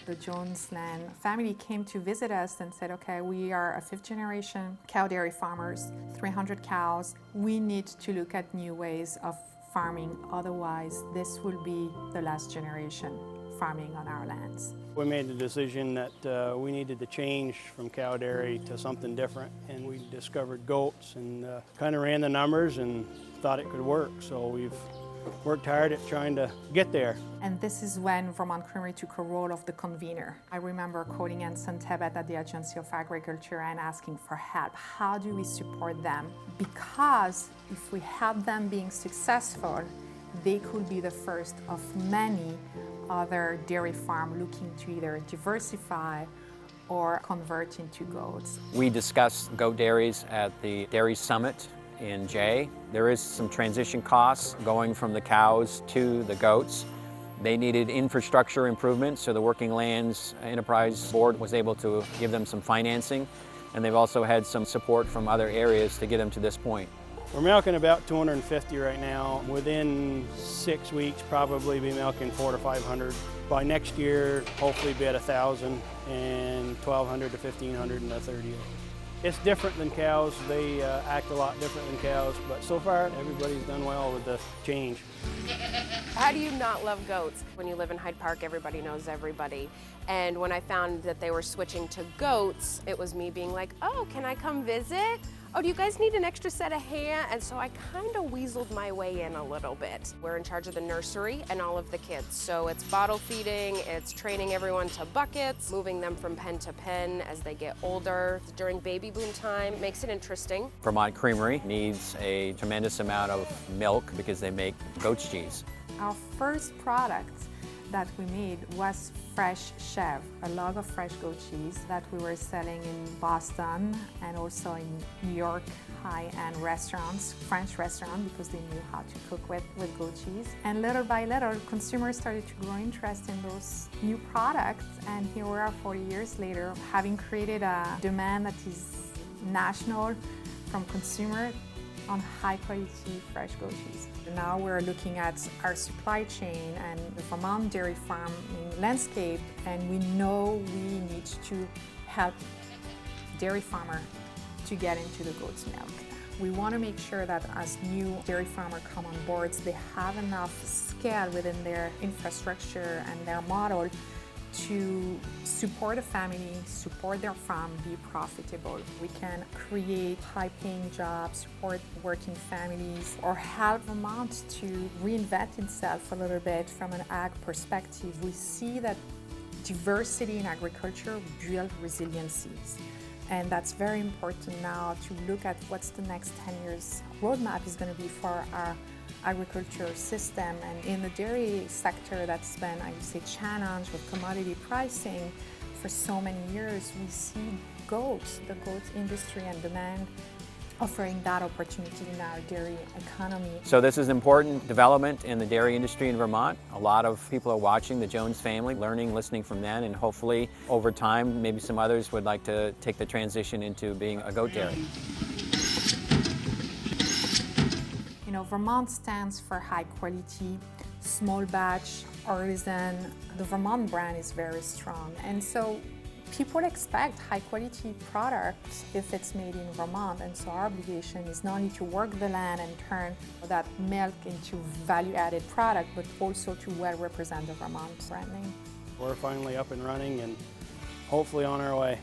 The Joneslan family came to visit us and said, okay, we are a fifth generation cow dairy farmers, 300 cows. We need to look at new ways of farming, otherwise this will be the last generation farming on our lands. We made the decision that we needed to change from cow dairy to something different, and we discovered goats and kind of ran the numbers and thought it could work. So we've worked hard at trying to get there. And this is when Vermont Creamery took a role of the convener. I remember calling Anson Tebet at the Agency of Agriculture and asking for help. How do we support them? Because if we help them being successful, they could be the first of many other dairy farms looking to either diversify or convert into goats. We discussed goat dairies at the Dairy Summit in Jay. There is some transition costs going from the cows to the goats. They needed infrastructure improvements, so the Working Lands Enterprise Board was able to give them some financing, and they've also had some support from other areas to get them to this point. We're milking about 250 right now. Within 6 weeks, probably be milking 400 to 500. By next year, hopefully be at 1,000 and 1,200 to 1,500 in the third year. It's different than cows. They act a lot different than cows, but so far everybody's done well with the change. How do you not love goats? When you live in Hyde Park, everybody knows everybody. And when I found that they were switching to goats, it was me being like, oh, can I come visit? Oh, do you guys need an extra set of hands? And so I kind of weaseled my way in a little bit. We're in charge of the nursery and all of the kids. So it's bottle feeding, it's training everyone to buckets, moving them from pen to pen as they get older. During baby boom time, makes it interesting. Vermont Creamery needs a tremendous amount of milk because they make goat's cheese. Our first product that we made was fresh chèvre, a log of fresh goat cheese that we were selling in Boston and also in New York high-end restaurants, French restaurants, because they knew how to cook with goat cheese. And little by little, consumers started to grow interest in those new products, and here we are 40 years later, having created a demand that is national from consumers on high-quality fresh goat cheese. Now we're looking at our supply chain and the Vermont dairy farming landscape, and we know we need to help dairy farmers to get into the goat's milk. We want to make sure that as new dairy farmers come on board, they have enough scale within their infrastructure and their model to support a family, support their farm, be profitable. We can create high-paying jobs, support working families, or help Vermont to reinvent itself a little bit from an ag perspective. We see that diversity in agriculture builds resiliencies. And that's very important now to look at what's the next 10 years roadmap is going to be for our agriculture system. And in the dairy sector, that's been, I would say, challenged with commodity pricing for so many years. We see goats, the goat industry and demand offering that opportunity in our dairy economy. So this is important development in the dairy industry in Vermont. A lot of people are watching the Jones family, learning, listening from them, and hopefully over time, maybe some others would like to take the transition into being a goat dairy. You know, Vermont stands for high quality, small batch, artisan. The Vermont brand is very strong, and so people expect high quality products if it's made in Vermont, and so our obligation is not only to work the land and turn that milk into value-added product, but also to well represent the Vermont brand name. We're finally up and running and hopefully on our way.